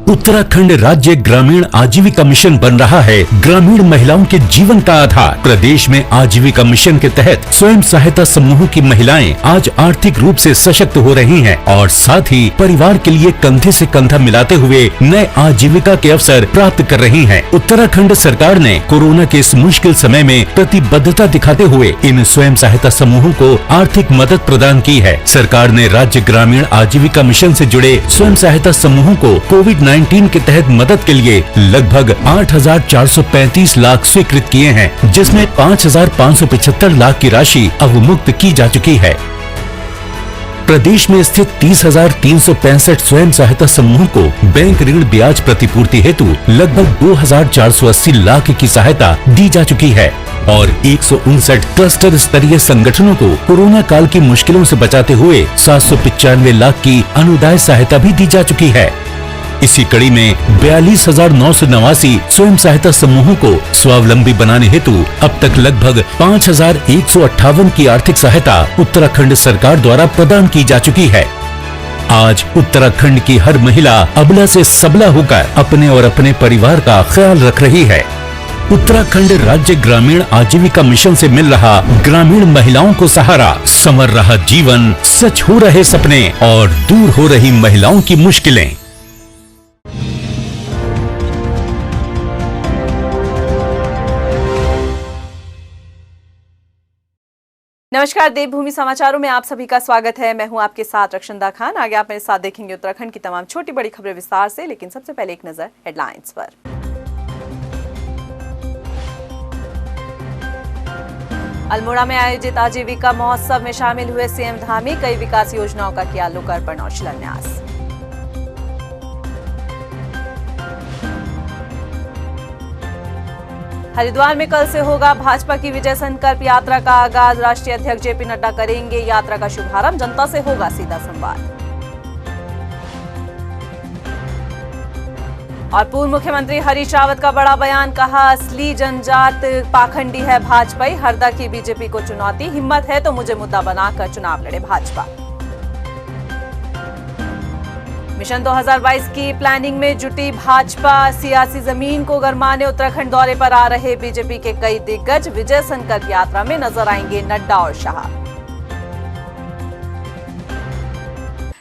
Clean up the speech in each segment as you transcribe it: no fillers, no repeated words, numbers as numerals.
उत्तराखंड राज्य ग्रामीण आजीविका मिशन बन रहा है ग्रामीण महिलाओं के जीवन का आधार। प्रदेश में आजीविका मिशन के तहत स्वयं सहायता समूहों की महिलाएं आज आर्थिक रूप से सशक्त हो रही हैं और साथ ही परिवार के लिए कंधे से कंधा मिलाते हुए नए आजीविका के अवसर प्राप्त कर रही हैं। उत्तराखंड सरकार ने कोरोना के इस मुश्किल समय में प्रतिबद्धता दिखाते हुए इन स्वयं सहायता समूहों को आर्थिक मदद प्रदान की है। सरकार ने राज्य ग्रामीण आजीविका मिशन से जुड़े स्वयं सहायता समूहों को कोविड-19 के तहत मदद के लिए लगभग 8,435 लाख स्वीकृत किए हैं, जिसमें 5,575 लाख की राशि अवमुक्त की जा चुकी है। प्रदेश में स्थित 30,365 स्वयं सहायता समूहों को बैंक ऋण ब्याज प्रतिपूर्ति हेतु लगभग 2,480 लाख की सहायता दी जा चुकी है और 159 क्लस्टर स्तरीय संगठनों को कोरोना काल की मुश्किलों से बचाते हुए 795 लाख की अनुदान सहायता भी दी जा चुकी है। इसी कड़ी में 42,989 स्वयं सहायता समूहों को स्वावलंबी बनाने हेतु अब तक लगभग 5,158 की आर्थिक सहायता उत्तराखंड सरकार द्वारा प्रदान की जा चुकी है। आज उत्तराखंड की हर महिला अबला से सबला होकर अपने और अपने परिवार का ख्याल रख रही है। उत्तराखंड राज्य ग्रामीण आजीविका मिशन से मिल रहा ग्रामीण महिलाओं को सहारा, संवर रहा जीवन, सच हो रहे सपने और दूर हो रही महिलाओं की मुश्किलें। नमस्कार, देवभूमि समाचारों में आप सभी का स्वागत है। मैं हूं आपके साथ रक्षंदा खान। आगे आप मेरे साथ देखेंगे उत्तराखंड की तमाम छोटी बड़ी खबरें विस्तार से, लेकिन सबसे पहले एक नजर हेडलाइंस पर। अल्मोड़ा में आयोजित आजीविका महोत्सव में शामिल हुए सीएम धामी, कई विकास योजनाओं का किया लोकार्पण और शिलान्यास। हरिद्वार में कल से होगा भाजपा की विजय संकल्प यात्रा का आगाज, राष्ट्रीय अध्यक्ष जेपी नड्डा करेंगे यात्रा का शुभारंभ, जनता से होगा सीधा संवाद। और पूर्व मुख्यमंत्री हरीश रावत का बड़ा बयान, कहा असली जनजात पाखंडी है भाजपाई, हरदा की बीजेपी को चुनौती, हिम्मत है तो मुझे मुद्दा बनाकर चुनाव लड़े भाजपा। मिशन 2022 की प्लानिंग में जुटी भाजपा, सियासी जमीन को गरमाने उत्तराखंड दौरे पर आ रहे बीजेपी के कई दिग्गज, विजय संकल्प यात्रा में नजर आएंगे नड्डा और शाह।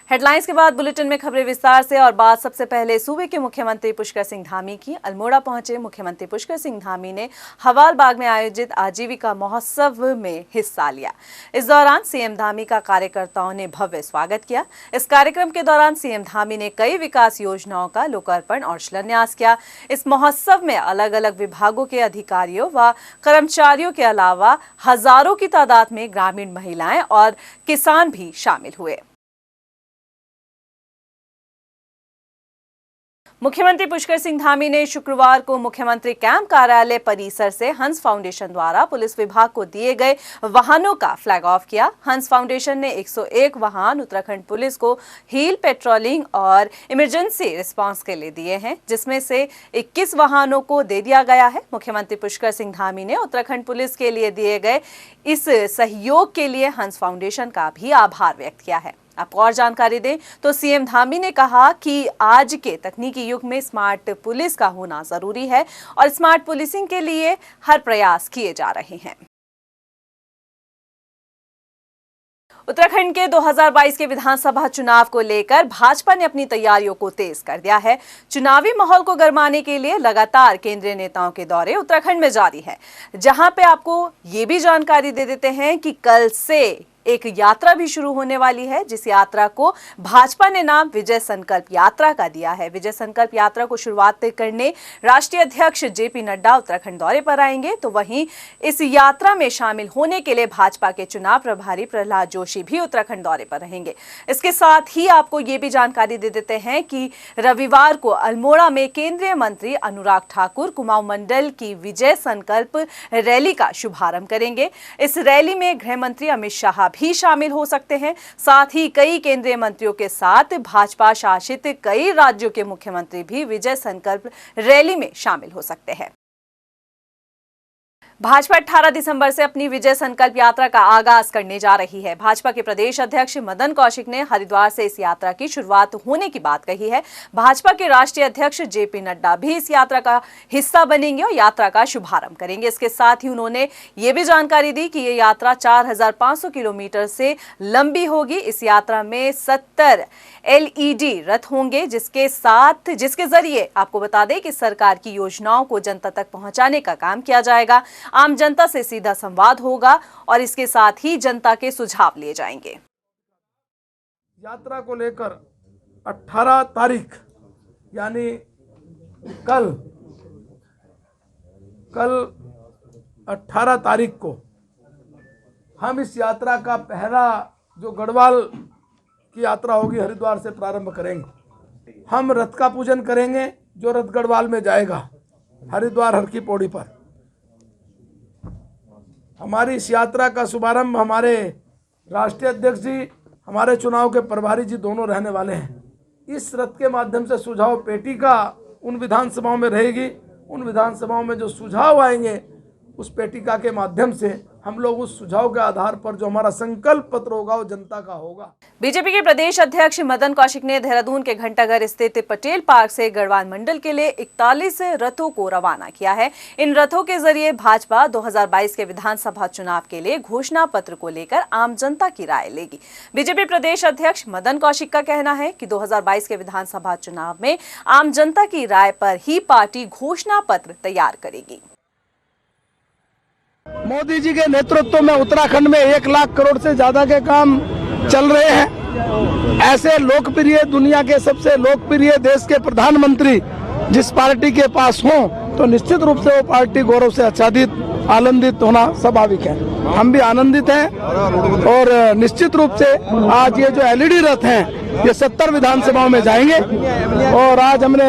हेडलाइंस के बाद बुलेटिन में खबरें विस्तार से और बात सबसे पहले सूबे के मुख्यमंत्री पुष्कर सिंह धामी की। अल्मोड़ा पहुंचे मुख्यमंत्री पुष्कर सिंह धामी ने हवालबाग में आयोजित आजीविका महोत्सव में हिस्सा लिया। इस दौरान सीएम धामी का कार्यकर्ताओं ने भव्य स्वागत किया। इस कार्यक्रम के दौरान सीएम धामी ने कई विकास योजनाओं का लोकार्पण और शिलान्यास किया। इस महोत्सव में अलग अलग विभागों के अधिकारियों व कर्मचारियों के अलावा हजारों की तादाद में ग्रामीण महिलाएं और किसान भी शामिल हुए। मुख्यमंत्री पुष्कर सिंह धामी ने शुक्रवार को मुख्यमंत्री कैंप कार्यालय परिसर से हंस फाउंडेशन द्वारा पुलिस विभाग को दिए गए वाहनों का फ्लैग ऑफ किया। हंस फाउंडेशन ने 101 वाहन उत्तराखंड पुलिस को हील पेट्रोलिंग और इमरजेंसी रिस्पांस के लिए दिए हैं, जिसमें से 21 वाहनों को दे दिया गया है। मुख्यमंत्री पुष्कर सिंह धामी ने उत्तराखंड पुलिस के लिए दिए गए इस सहयोग के लिए हंस फाउंडेशन का भी आभार व्यक्त किया है। आपको और जानकारी दें तो सीएम धामी ने कहा कि आज के तकनीकी युग में स्मार्ट पुलिस का होना जरूरी है और स्मार्ट पुलिसिंग के लिए हर प्रयास किए जा रहे हैं। उत्तराखंड के 2022 के विधानसभा चुनाव को लेकर भाजपा ने अपनी तैयारियों को तेज कर दिया है। चुनावी माहौल को गरमाने के लिए लगातार केंद्रीय नेताओं के दौरे उत्तराखंड में जारी है, जहां पे आपको ये भी जानकारी दे देते हैं कि कल से एक यात्रा भी शुरू होने वाली है, जिस यात्रा को भाजपा ने नाम विजय संकल्प यात्रा का दिया है। विजय संकल्प यात्रा को शुरुआत करने राष्ट्रीय अध्यक्ष जेपी नड्डा उत्तराखंड दौरे पर आएंगे, तो वहीं इस यात्रा में शामिल होने के लिए भाजपा के चुनाव प्रभारी प्रहलाद जोशी भी उत्तराखंड दौरे पर रहेंगे। इसके साथ ही आपको ये भी जानकारी दे देते हैं कि रविवार को अल्मोड़ा में केंद्रीय मंत्री अनुराग ठाकुर कुमाऊं मंडल की विजय संकल्प रैली का शुभारंभ करेंगे। इस रैली में गृह मंत्री अमित शाह भी शामिल हो सकते हैं। साथ ही कई केंद्रीय मंत्रियों के साथ भाजपा शासित कई राज्यों के मुख्यमंत्री भी विजय संकल्प रैली में शामिल हो सकते हैं। भाजपा 18 दिसंबर से अपनी विजय संकल्प यात्रा का आगाज करने जा रही है। भाजपा के प्रदेश अध्यक्ष मदन कौशिक ने हरिद्वार से इस यात्रा की शुरुआत होने की बात कही है। भाजपा के राष्ट्रीय अध्यक्ष जेपी नड्डा भी इस यात्रा का हिस्सा बनेंगे और यात्रा का शुभारंभ करेंगे। इसके साथ ही उन्होंने ये भी जानकारी दी कि ये यात्रा 4500 किलोमीटर से लंबी होगी। इस यात्रा में 70 LED रथ होंगे, जिसके जरिए आपको बता दें कि सरकार की योजनाओं को जनता तक पहुंचाने का काम किया जाएगा। आम जनता से सीधा संवाद होगा और इसके साथ ही जनता के सुझाव लिए जाएंगे। यात्रा को लेकर 18 तारीख यानी कल 18 तारीख को हम इस यात्रा का पहला जो गढ़वाल की यात्रा होगी हरिद्वार से प्रारंभ करेंगे। हम रथ का पूजन करेंगे जो रथ गढ़वाल में जाएगा हरिद्वार हर की पौड़ी पर। हमारी इस यात्रा का शुभारंभ हमारे राष्ट्रीय अध्यक्ष जी, हमारे चुनाव के प्रभारी जी दोनों रहने वाले हैं। इस रथ के माध्यम से सुझाव पेटी का उन विधानसभाओं में रहेगी। उन विधानसभाओं में जो सुझाव आएंगे उस पेटिका के माध्यम से हम लोग उस सुझाव के आधार पर जो हमारा संकल्प पत्र होगा वो जनता का होगा। बीजेपी के प्रदेश अध्यक्ष मदन कौशिक ने देहरादून के घंटाघर स्थित पटेल पार्क से गढ़वाल मंडल के लिए 41 रथों को रवाना किया है। इन रथों के जरिए भाजपा 2022 के विधानसभा चुनाव के लिए घोषणा पत्र को लेकर आम जनता की राय लेगी। बीजेपी प्रदेश अध्यक्ष मदन कौशिक का कहना है कि 2022 के विधानसभा चुनाव में आम जनता की राय पर ही पार्टी घोषणा पत्र तैयार करेगी। मोदी जी के नेतृत्व में उत्तराखंड में 1 लाख करोड़ से ज्यादा के काम चल रहे हैं। ऐसे लोकप्रिय, दुनिया के सबसे लोकप्रिय देश के प्रधानमंत्री जिस पार्टी के पास हों तो निश्चित रूप से वो पार्टी गौरव से आच्छादित, आनंदित होना स्वाभाविक है। हम भी आनंदित हैं और निश्चित रूप से आज ये जो LED रथ हैं ये 70 विधानसभाओं में जाएंगे और आज हमने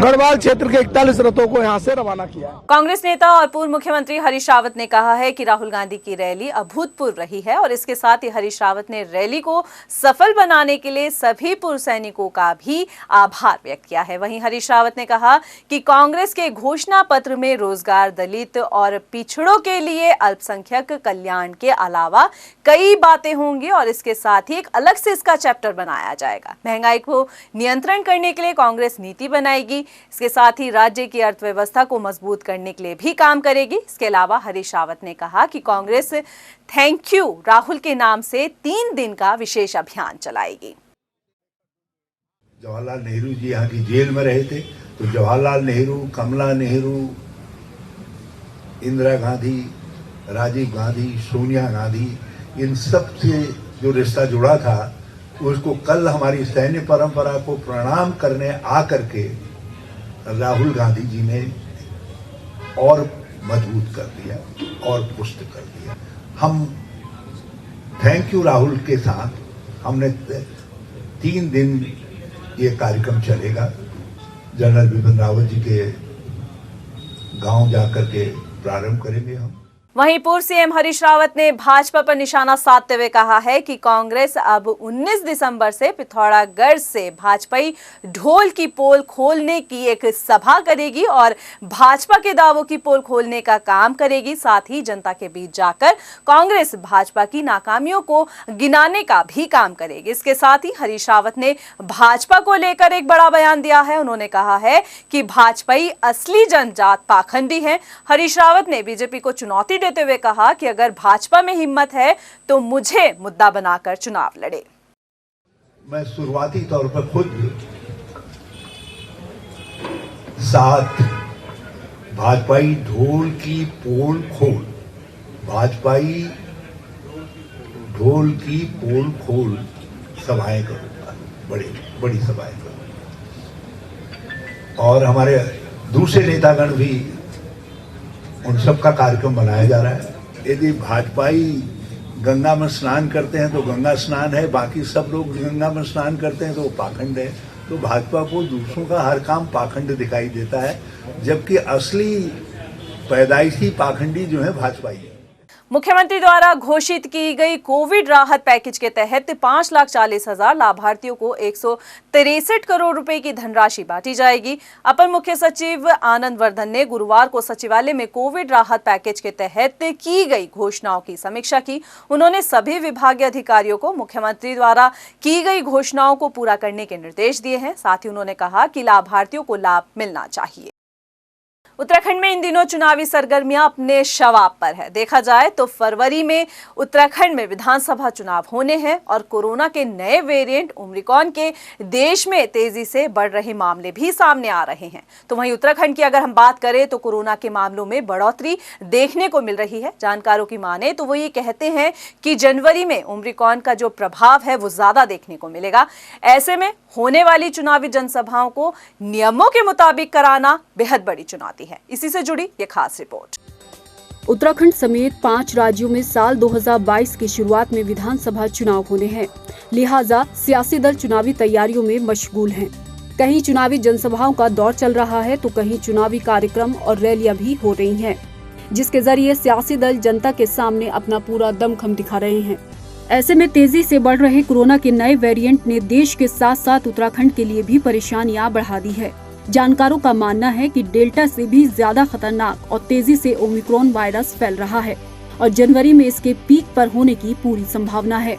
गढ़वाल क्षेत्र के 41 रथों को यहाँ से रवाना किया। कांग्रेस नेता और पूर्व मुख्यमंत्री हरीश रावत ने कहा है कि राहुल गांधी की रैली अभूतपूर्व रही है और इसके साथ ही हरीश रावत ने रैली को सफल बनाने के लिए सभी पूर्व सैनिकों का भी आभार व्यक्त किया है। वहीं हरीश रावत ने कहा कि कांग्रेस के घोषणा पत्र में रोजगार, दलित और पिछड़ों के लिए अल्पसंख्यक कल्याण के अलावा कई बातें होंगी और इसके साथ ही एक अलग से इसका चैप्टर बनाया जाएगा। महंगाई को नियंत्रण करने के लिए कांग्रेस नीति बनाएगी। इसके साथ ही राज्य की अर्थव्यवस्था को मजबूत करने के लिए भी काम करेगी। इसके अलावा हरीश रावत ने कहा कि कांग्रेस थैंक यू राहुल के नाम से 3 दिन का विशेष अभियान चलाएगी। जवाहरलाल नेहरू जी यहाँ की जेल में रहे थे तो जवाहरलाल नेहरू, कमला नेहरू, इंदिरा गांधी, राजीव गांधी, सोनिया गांधी, इन सब से जो रिश्ता जुड़ा था उसको कल हमारी सैन्य परंपरा को प्रणाम करने आकर के राहुल गांधी जी ने और मजबूत कर दिया और पुष्ट कर दिया। हम थैंक यू राहुल के साथ हमने 3 दिन ये कार्यक्रम चलेगा। जनरल बिपिन रावत जी के गांव जाकर के प्रारंभ करेंगे हम। वहीं पूर्व सीएम हरीश रावत ने भाजपा पर निशाना साधते हुए कहा है कि कांग्रेस अब 19 दिसंबर से पिथौरागढ़ से भाजपाई ढोल की पोल खोलने की एक सभा करेगी और भाजपा के दावों की पोल खोलने का काम करेगी। साथ ही जनता के बीच जाकर कांग्रेस भाजपा की नाकामियों को गिनाने का भी काम करेगी। इसके साथ ही हरीश रावत ने भाजपा को लेकर एक बड़ा बयान दिया है। उन्होंने कहा है कि भाजपाई असली जनजात पाखंडी है। हरीश रावत ने बीजेपी को चुनौती देते हुए कहा कि अगर भाजपा में हिम्मत है तो मुझे मुद्दा बनाकर चुनाव लड़े। मैं शुरुआती तौर पर खुद साथ भाजपाई ढोल की पोल खोल, भाजपाई ढोल की पोल खोल सभाएं करूंगा, बड़ी सभाएं करूंगा और हमारे दूसरे नेतागण भी उन सब का कार्यक्रम बनाया जा रहा है। यदि भाजपाई गंगा में स्नान करते हैं तो गंगा स्नान है, बाकी सब लोग गंगा में स्नान करते हैं तो वो पाखंड है। तो भाजपा को दूसरों का हर काम पाखंड दिखाई देता है, जबकि असली पैदाइशी पाखंडी जो है भाजपाई है। मुख्यमंत्री द्वारा घोषित की गई कोविड राहत पैकेज के तहत 5,40,000 लाभार्थियों को 163 करोड़ रुपए की धनराशि बांटी जाएगी। अपर मुख्य सचिव आनंद वर्धन ने गुरुवार को सचिवालय में कोविड राहत पैकेज के तहत की गई घोषणाओं की समीक्षा की। उन्होंने सभी विभागीय अधिकारियों को मुख्यमंत्री द्वारा की गई घोषणाओं को पूरा करने के निर्देश दिए हैं। साथ ही उन्होंने कहा कि लाभार्थियों को लाभ मिलना चाहिए। उत्तराखंड में इन दिनों चुनावी सरगर्मियां अपने शवाब पर है। देखा जाए तो फरवरी में उत्तराखंड में विधानसभा चुनाव होने हैं और कोरोना के नए वेरिएंट ओमिक्रॉन के देश में तेजी से बढ़ रहे मामले भी सामने आ रहे हैं। तो वहीं उत्तराखंड की अगर हम बात करें तो कोरोना के मामलों में बढ़ोतरी देखने को मिल रही है। जानकारों की माने तो वो ये कहते हैं कि जनवरी में ओमिक्रॉन का जो प्रभाव है वो ज्यादा देखने को मिलेगा। ऐसे में होने वाली चुनावी जनसभाओं को नियमों के मुताबिक कराना बेहद बड़ी चुनौती है। इसी से जुड़ी ये खास रिपोर्ट। उत्तराखंड समेत 5 राज्यों में साल 2022 की शुरुआत में विधानसभा चुनाव होने हैं, लिहाजा सियासी दल चुनावी तैयारियों में मशगूल हैं। कहीं चुनावी जनसभाओं का दौर चल रहा है तो कहीं चुनावी कार्यक्रम और रैलियां भी हो रही हैं, जिसके जरिए सियासी दल जनता के सामने अपना पूरा दमखम दिखा रहे हैं। ऐसे में तेजी से बढ़ रहे कोरोना के नए वेरिएंट ने देश के साथ साथ उत्तराखंड के लिए भी परेशानियां बढ़ा दी है। जानकारों का मानना है कि डेल्टा से भी ज्यादा खतरनाक और तेजी से ओमिक्रॉन वायरस फैल रहा है और जनवरी में इसके पीक पर होने की पूरी संभावना है।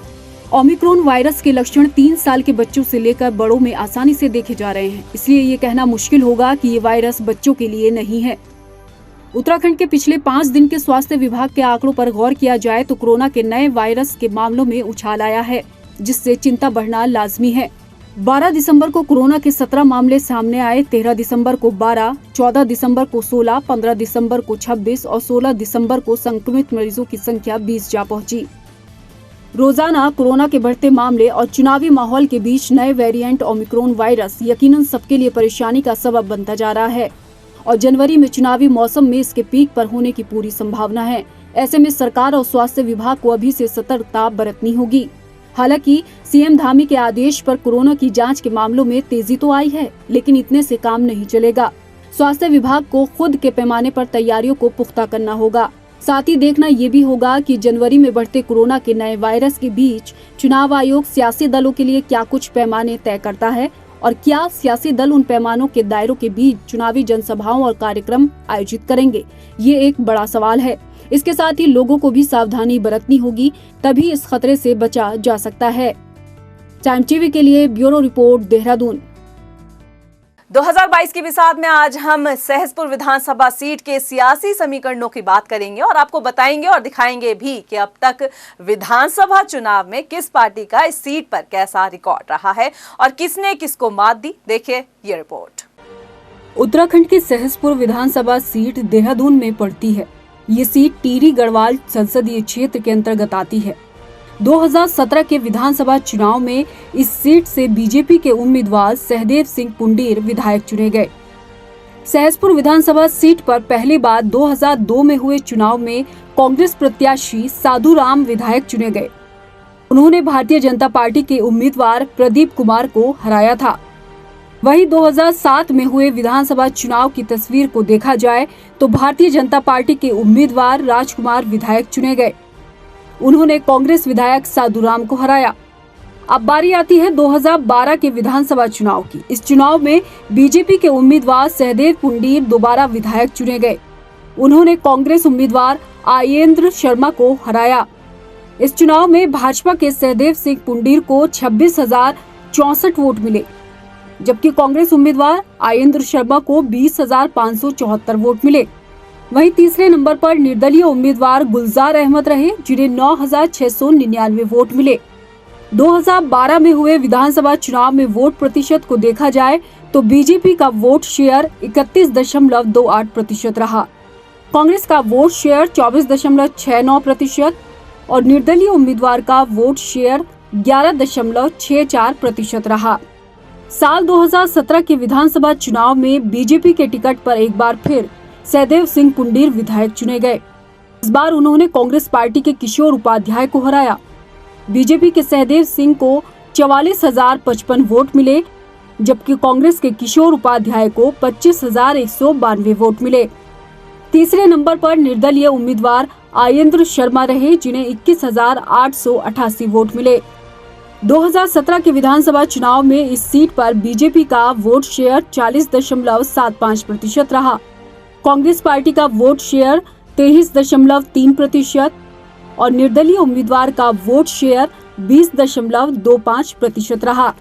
ओमिक्रॉन वायरस के लक्षण 3 साल के बच्चों से लेकर बड़ों में आसानी से देखे जा रहे हैं, इसलिए ये कहना मुश्किल होगा कि ये वायरस बच्चों के लिए नहीं है। उत्तराखंड के पिछले 5 दिन के स्वास्थ्य विभाग के आंकड़ों पर गौर किया जाए तो कोरोना के नए वायरस के मामलों में उछाल आया है, जिससे चिंता बढ़ना लाजमी है। 12 दिसंबर को कोरोना के 17 मामले सामने आए, 13 दिसंबर को 12, 14 दिसंबर को 16, 15 दिसंबर को 26 और 16 दिसंबर को संक्रमित मरीजों की संख्या 20 जा पहुंची। रोजाना कोरोना के बढ़ते मामले और चुनावी माहौल के बीच नए वेरिएंट ओमिक्रॉन वायरस यकीनन सबके लिए परेशानी का सबब बनता जा रहा है और जनवरी में चुनावी मौसम में इसके पीक पर होने की पूरी संभावना है। ऐसे में सरकार और स्वास्थ्य विभाग को अभी से सतर्कता बरतनी होगी। हालांकि सीएम धामी के आदेश पर कोरोना की जांच के मामलों में तेजी तो आई है, लेकिन इतने से काम नहीं चलेगा। स्वास्थ्य विभाग को खुद के पैमाने पर तैयारियों को पुख्ता करना होगा। साथ ही देखना ये भी होगा कि जनवरी में बढ़ते कोरोना के नए वायरस के बीच चुनाव आयोग सियासी दलों के लिए क्या कुछ पैमाने तय करता है और क्या सियासी दल उन पैमानों के दायरों के बीच चुनावी जनसभाओं और कार्यक्रम आयोजित करेंगे, ये एक बड़ा सवाल है। इसके साथ ही लोगों को भी सावधानी बरतनी होगी, तभी इस खतरे से बचा जा सकता है। टाइम टीवी के लिए ब्यूरो रिपोर्ट, देहरादून। 2022 की बिसात में आज हम सहसपुर विधानसभा सीट के सियासी समीकरणों की बात करेंगे और आपको बताएंगे और दिखाएंगे भी कि अब तक विधानसभा चुनाव में किस पार्टी का इस सीट पर कैसा रिकॉर्ड रहा है और किसने किसको मात दी। देखिए ये रिपोर्ट। उत्तराखंड की सहसपुर विधानसभा सीट देहरादून में पड़ती है। ये सीट टिहरी गढ़वाल संसदीय क्षेत्र के अंतर्गत आती है। 2017 के विधानसभा चुनाव में इस सीट से बीजेपी के उम्मीदवार सहदेव सिंह पुंडीर विधायक चुने गए। सहसपुर विधानसभा सीट पर पहली बार 2002 में हुए चुनाव में कांग्रेस प्रत्याशी साधु राम विधायक चुने गए। उन्होंने भारतीय जनता पार्टी के उम्मीदवार प्रदीप कुमार को हराया था। वहीं 2007 में हुए विधानसभा चुनाव की तस्वीर को देखा जाए तो भारतीय जनता पार्टी के उम्मीदवार राजकुमार विधायक चुने गए। उन्होंने कांग्रेस विधायक साधु राम को हराया। अब बारी आती है 2012 के विधानसभा चुनाव की। इस चुनाव में बीजेपी के उम्मीदवार सहदेव पुंडीर दोबारा विधायक चुने गए। उन्होंने कांग्रेस उम्मीदवार आयेंद्र शर्मा को हराया। इस चुनाव में भाजपा के सहदेव सिंह पुंडीर को 26,064 वोट मिले, जबकि कांग्रेस उम्मीदवार आयेंद्र शर्मा को 20,574 वोट मिले। वहीं तीसरे नंबर पर निर्दलीय उम्मीदवार गुलजार अहमद रहे, जिन्हें 9,699 वोट मिले। 2012 में हुए विधानसभा चुनाव में वोट प्रतिशत को देखा जाए तो बीजेपी का वोट शेयर 31.28% रहा, कांग्रेस का वोट शेयर 24.69% और निर्दलीय उम्मीदवार का वोट शेयर 11.64% रहा। साल 2017 के विधानसभा चुनाव में बीजेपी के टिकट पर एक बार फिर सहदेव सिंह पुंडीर विधायक चुने गए। इस बार उन्होंने कांग्रेस पार्टी के किशोर उपाध्याय को हराया। बीजेपी के सहदेव सिंह को 44,055 वोट मिले, जबकि कांग्रेस के किशोर उपाध्याय को 25,192 वोट मिले। तीसरे नंबर पर निर्दलीय उम्मीदवार आयेंद्र शर्मा रहे, जिन्हें 21,888 वोट मिले। 2017 के विधानसभा चुनाव में इस सीट पर बीजेपी का वोट शेयर 40.75% रहा। कांग्रेस पार्टी का वोट शेयर 23.3% और निर्दलीय उम्मीदवार का वोट शेयर 20.25% रहा।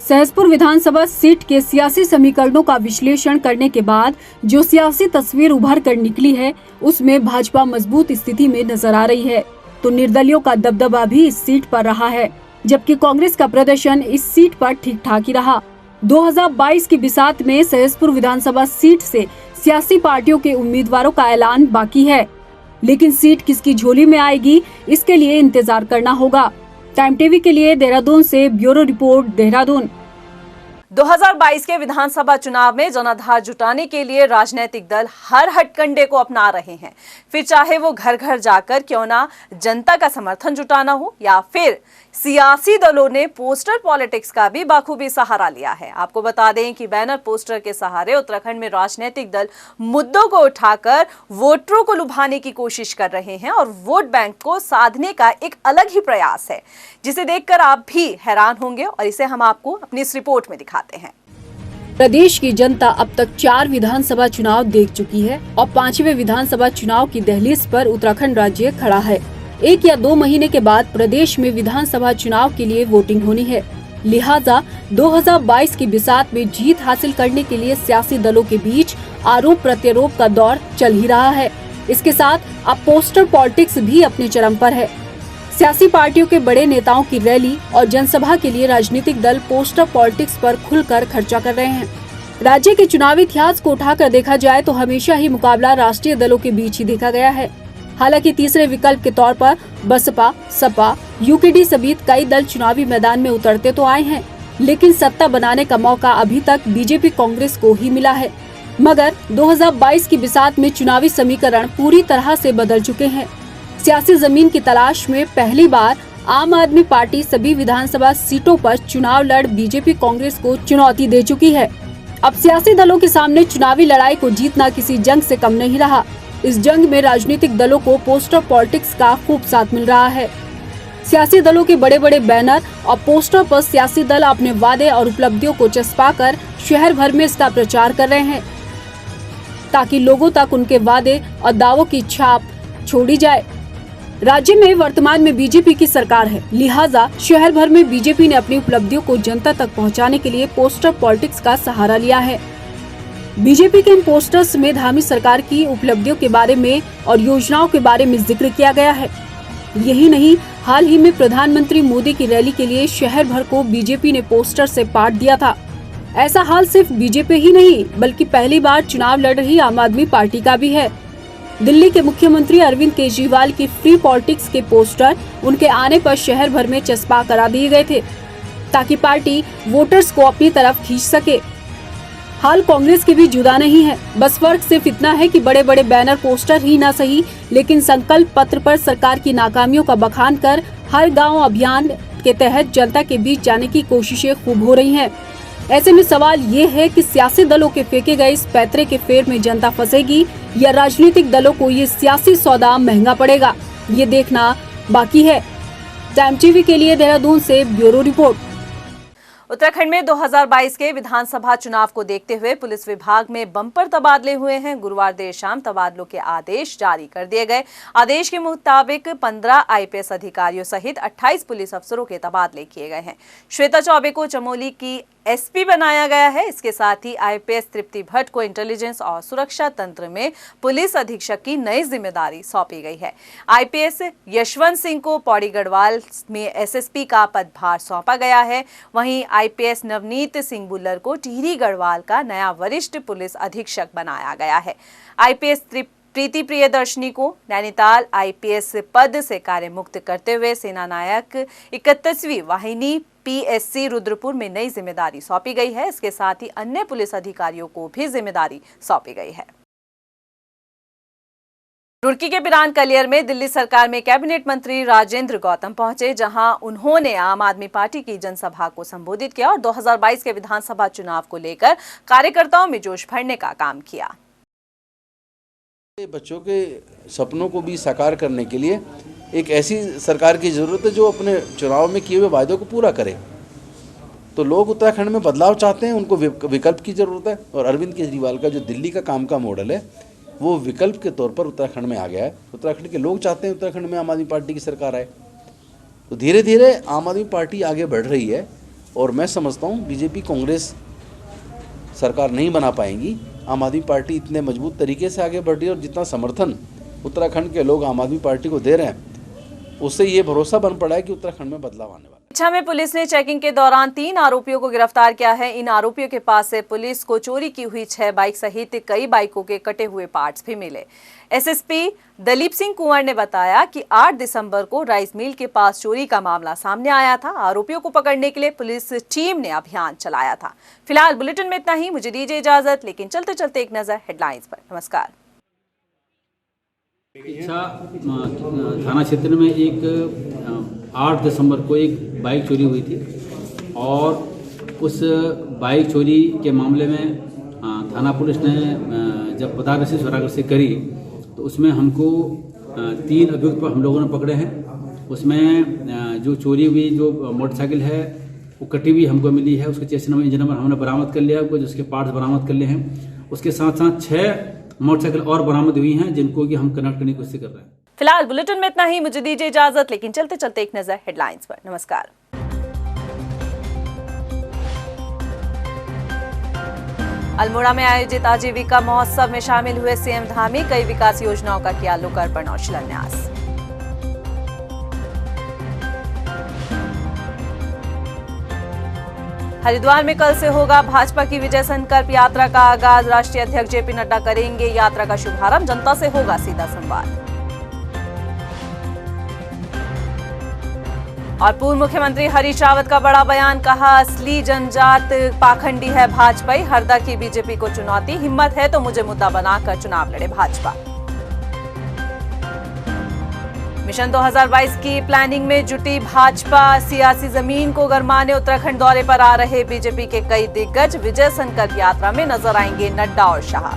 सहसपुर विधानसभा सीट के सियासी समीकरणों का विश्लेषण करने के बाद जो सियासी तस्वीर उभर कर निकली है, उसमें भाजपा मजबूत स्थिति में नजर आ रही है, तो निर्दलियों का दबदबा भी इस सीट पर रहा है, जबकि कांग्रेस का प्रदर्शन इस सीट पर ठीक ठाक ही रहा। 2022 की बिसात में सहसपुर विधानसभा सीट से सियासी पार्टियों के उम्मीदवारों का ऐलान बाकी है, लेकिन सीट किसकी झोली में आएगी, इसके लिए इंतजार करना होगा। टाइम टीवी के लिए देहरादून से ब्यूरो रिपोर्ट, देहरादून। 2022 के विधानसभा चुनाव में जनाधार जुटाने के लिए राजनीतिक दल हर हथकंडे को अपना रहे हैं, फिर चाहे वो घर घर जाकर क्यों ना जनता का समर्थन जुटाना हो, या फिर सियासी दलों ने पोस्टर पॉलिटिक्स का भी बाखूबी सहारा लिया है। आपको बता दें कि बैनर पोस्टर के सहारे उत्तराखंड में राजनीतिक दल मुद्दों को उठाकर वोटरों को लुभाने की कोशिश कर रहे हैं और वोट बैंक को साधने का एक अलग ही प्रयास है, जिसे देखकर आप भी हैरान होंगे, और इसे हम आपको अपनी इस रिपोर्ट में दिखाते हैं। प्रदेश की जनता अब तक 4 विधानसभा चुनाव देख चुकी है और 5वें विधानसभा चुनाव की दहलीज पर उत्तराखंड राज्य खड़ा है। 1 या 2 महीने के बाद प्रदेश में विधानसभा चुनाव के लिए वोटिंग होनी है, लिहाजा 2022 की बिसात में जीत हासिल करने के लिए सियासी दलों के बीच आरोप प्रत्यारोप का दौर चल ही रहा है। इसके साथ अब पोस्टर पॉलिटिक्स भी अपने चरम पर है। सियासी पार्टियों के बड़े नेताओं की रैली और जनसभा के लिए राजनीतिक दल पोस्टर पॉलिटिक्स पर खुलकर खर्चा कर रहे हैं। राज्य के चुनावी इतिहास को उठाकर देखा जाए तो हमेशा ही मुकाबला राष्ट्रीय दलों के बीच ही देखा गया है। हालांकि तीसरे विकल्प के तौर पर बसपा, सपा, यूकेडी समेत कई दल चुनावी मैदान में उतरते तो आए हैं, लेकिन सत्ता बनाने का मौका अभी तक बीजेपी कांग्रेस को ही मिला है। मगर 2022 की बिसात में चुनावी समीकरण पूरी तरह से बदल चुके हैं। सियासी जमीन की तलाश में पहली बार आम आदमी पार्टी सभी विधानसभा सीटों पर चुनाव लड़ बीजेपी कांग्रेस को चुनौती दे चुकी है। अब सियासी दलों के सामने चुनावी लड़ाई को जीतना किसी जंग से कम नहीं रहा। इस जंग में राजनीतिक दलों को पोस्टर पॉलिटिक्स का खूब साथ मिल रहा है। सियासी दलों के बड़े बड़े बैनर और पोस्टर पर सियासी दल अपने वादे और उपलब्धियों को चस्पाकर शहर भर में इसका प्रचार कर रहे हैं, ताकि लोगों तक उनके वादे और दावों की छाप छोड़ी जाए। राज्य में वर्तमान में बीजेपी की सरकार है, लिहाजा शहर भर में बीजेपी ने अपनी उपलब्धियों को जनता तक पहुंचाने के लिए पोस्टर पॉलिटिक्स का सहारा लिया है। बीजेपी के इन पोस्टर्स में धामी सरकार की उपलब्धियों के बारे में और योजनाओं के बारे में जिक्र किया गया है। यही नहीं, हाल ही में प्रधानमंत्री मोदी की रैली के लिए शहर भर को बीजेपी ने पोस्टर से पाट दिया था। ऐसा हाल सिर्फ बीजेपी ही नहीं, बल्कि पहली बार चुनाव लड़ रही आम आदमी पार्टी का भी है। दिल्ली के मुख्यमंत्री अरविंद केजरीवाल की फ्री पॉलिटिक्स के पोस्टर उनके आने पर शहर भर में चस्पा करा दिए गए थे, ताकि पार्टी वोटर्स को अपनी तरफ खींच सके। हाल कांग्रेस के भी जुदा नहीं है, बस फर्क सिर्फ इतना है कि बड़े बड़े बैनर पोस्टर ही ना सही, लेकिन संकल्प पत्र पर सरकार की नाकामियों का बखान कर हर गांव अभियान के तहत जनता के बीच जाने की कोशिशें खूब हो रही हैं। ऐसे में सवाल ये है कि सियासी दलों के फेंके गए इस पैतरे के फेर में जनता फंसेगी या राजनीतिक दलों को ये सियासी सौदा महंगा पड़ेगा, ये देखना बाकी है। टाइम टीवी के लिए देहरादून से ब्यूरो रिपोर्ट। उत्तराखंड में 2022 के विधानसभा चुनाव को देखते हुए पुलिस विभाग में बम्पर तबादले हुए हैं। गुरुवार देर शाम तबादलों के आदेश जारी कर दिए गए। आदेश के मुताबिक 15 आईपीएस अधिकारियों सहित 28 पुलिस अफसरों के तबादले किए गए हैं। श्वेता चौबे को चमोली की एसपी बनाया गया है। इसके साथ ही आईपीएस तृप्ति भट्ट को इंटेलिजेंस और सुरक्षा तंत्र में पुलिस अधीक्षक की नई जिम्मेदारी सौंपी गई है। आईपीएस यशवंत सिंह को पौड़ी गढ़वाल में एसएसपी का पदभार सौंपा गया है। वहीं आईपीएस नवनीत सिंह बुल्लर को टिहरी गढ़वाल का नया वरिष्ठ पुलिस अधीक्षक बनाया गया है। आईपीएस प्रीति प्रियदर्शनी को नैनीताल आईपीएस पद से कार्य मुक्त करते हुए सेना नायक 31वीं वाहिनी पीएससी रुद्रपुर में नई जिम्मेदारी सौंपी गई है। इसके साथ ही अन्य पुलिस अधिकारियों को भी जिम्मेदारी सौंपी गई है। रुड़की के पिरान कलियर में दिल्ली सरकार में कैबिनेट मंत्री राजेंद्र गौतम पहुंचे, जहां उन्होंने आम आदमी पार्टी की जनसभा को संबोधित किया और 2022 के विधानसभा चुनाव को लेकर कार्यकर्ताओं में जोश भरने का काम किया। बच्चों के सपनों को भी साकार करने के लिए एक ऐसी सरकार की ज़रूरत है जो अपने चुनाव में किए हुए वायदों को पूरा करे। तो लोग उत्तराखंड में बदलाव चाहते हैं, उनको विकल्प की ज़रूरत है। और अरविंद केजरीवाल का जो दिल्ली का काम का मॉडल है वो विकल्प के तौर पर उत्तराखंड में आ गया है। उत्तराखंड के लोग चाहते हैं उत्तराखंड में आम आदमी पार्टी की सरकार आए। तो धीरे धीरे आम आदमी पार्टी आगे बढ़ रही है और मैं समझता हूँ बीजेपी कांग्रेस सरकार नहीं बना पाएंगी। आम आदमी पार्टी इतने मजबूत तरीके से आगे बढ़ रही है और जितना समर्थन उत्तराखंड के लोग आम आदमी पार्टी को दे रहे हैं उससे ये भरोसा बन पड़ा है कि उत्तराखंड में बदलाव आने वाला है। इच्छा में पुलिस ने चेकिंग के दौरान 3 आरोपियों को गिरफ्तार किया है। इन आरोपियों के पास से पुलिस को चोरी की हुई 6 बाइक सहित कई बाइकों के कटे हुए पार्ट्स भी मिले। एसएसपी दलीप सिंह कुंवर ने बताया कि 8 दिसंबर को राइस मिल के पास चोरी का मामला सामने आया था। आरोपियों को पकड़ने के लिए पुलिस टीम ने अभियान चलाया था। फिलहाल बुलेटिन में इतना ही। मुझे दीजिए इजाजत, लेकिन चलते चलते एक नजर हेडलाइंस पर। नमस्कार। इच्छा थाना क्षेत्र में एक 8 दिसंबर को एक बाइक चोरी हुई थी और उस बाइक चोरी के मामले में थाना पुलिस ने जब पतारसी स्वरागर से करी तो उसमें हमको 3 अभियुक्त पर हम लोगों ने पकड़े हैं। उसमें जो चोरी हुई जो मोटरसाइकिल है वो कटी हुई हमको मिली है। उसके चेसिस नंबर, इंजन नंबर हमने बरामद कर लिया, उसके पार्ट्स बरामद कर लिए हैं। उसके साथ साथ 6 मोटरसाइकिल और बरामद हुई हैं जिनको कि हम कनेक्ट करने की कोशिश कर रहे हैं। फिलहाल बुलेटिन में इतना ही। मुझे दीजिए इजाजत, लेकिन चलते चलते एक नजर हेडलाइंस पर। नमस्कार। अल्मोड़ा में आयोजित आजीविका महोत्सव में शामिल हुए सीएम धामी। कई विकास योजनाओं का किया लोकार्पण और शिलान्यास। हरिद्वार में कल से होगा भाजपा की विजय संकल्प यात्रा का आगाज। राष्ट्रीय अध्यक्ष जेपी नड्डा करेंगे यात्रा का शुभारंभ। जनता से होगा सीधा संवाद। और पूर्व मुख्यमंत्री हरीश रावत का बड़ा बयान, कहा असली जनजात पाखंडी है भाजपाई। हरदा की बीजेपी को चुनौती, हिम्मत है तो मुझे मुद्दा बनाकर चुनाव लड़े भाजपा। मिशन 2022 की प्लानिंग में जुटी भाजपा। सियासी जमीन को गरमाने उत्तराखंड दौरे पर आ रहे बीजेपी के कई दिग्गज। विजय संकल्प यात्रा में नजर आएंगे नड्डा और शाह।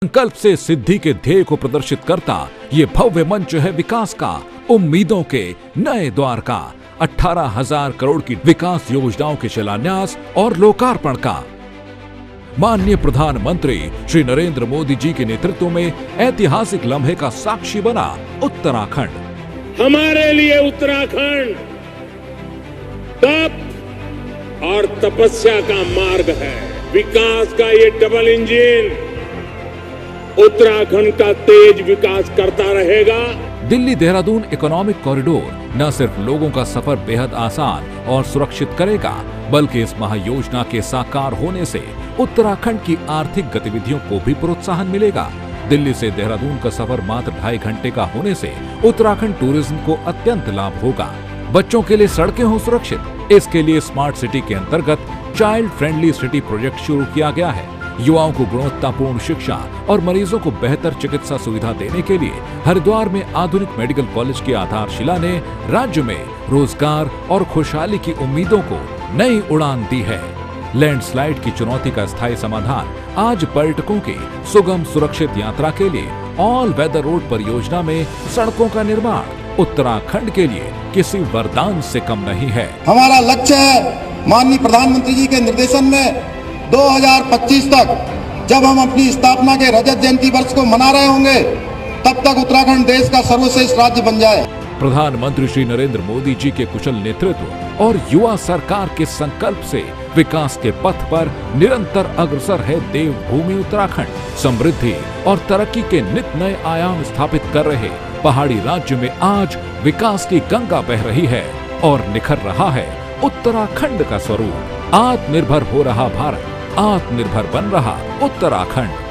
संकल्प से सिद्धि के ध्येय को प्रदर्शित करता ये भव्य मंच है विकास का, उम्मीदों के नए द्वार का। 18,000 करोड़ की विकास योजनाओं के शिलान्यास और लोकार्पण का। माननीय प्रधानमंत्री श्री नरेंद्र मोदी जी के नेतृत्व में ऐतिहासिक लम्हे का साक्षी बना उत्तराखंड। हमारे लिए उत्तराखंड तप और तपस्या का मार्ग है। विकास का ये डबल इंजन उत्तराखंड का तेज विकास करता रहेगा। दिल्ली देहरादून इकोनॉमिक कॉरिडोर न सिर्फ लोगों का सफर बेहद आसान और सुरक्षित करेगा, बल्कि इस महायोजना के साकार होने से उत्तराखंड की आर्थिक गतिविधियों को भी प्रोत्साहन मिलेगा। दिल्ली से देहरादून का सफर मात्र 2.5 घंटे का होने से उत्तराखंड टूरिज्म को अत्यंत लाभ होगा। बच्चों के लिए सड़कें हो सुरक्षित, इसके लिए स्मार्ट सिटी के अंतर्गत चाइल्ड फ्रेंडली सिटी प्रोजेक्ट शुरू किया गया है। युवाओं को गुणवत्तापूर्ण शिक्षा और मरीजों को बेहतर चिकित्सा सुविधा देने के लिए हरिद्वार में आधुनिक मेडिकल कॉलेज की आधारशिला ने राज्य में रोजगार और खुशहाली की उम्मीदों को नई उड़ान दी है। लैंडस्लाइड की चुनौती का स्थायी समाधान आज पर्यटकों की सुगम सुरक्षित यात्रा के लिए ऑल वेदर रोड परियोजना में सड़कों का निर्माण उत्तराखंड के लिए किसी वरदान से कम नहीं है। हमारा लक्ष्य है माननीय प्रधानमंत्री जी के निर्देशन में 2025 तक जब हम अपनी स्थापना के रजत जयंती वर्ष को मना रहे होंगे तब तक उत्तराखंड देश का सर्वश्रेष्ठ राज्य बन जाए। प्रधानमंत्री श्री नरेंद्र मोदी जी के कुशल नेतृत्व और युवा सरकार के संकल्प से विकास के पथ पर निरंतर अग्रसर है देवभूमि उत्तराखंड। समृद्धि और तरक्की के नित नए आयाम स्थापित कर रहे पहाड़ी राज्य में आज विकास की गंगा बह रही है और निखर रहा है उत्तराखंड का स्वरूप। आत्मनिर्भर हो रहा भारत, आत्मनिर्भर बन रहा उत्तराखंड।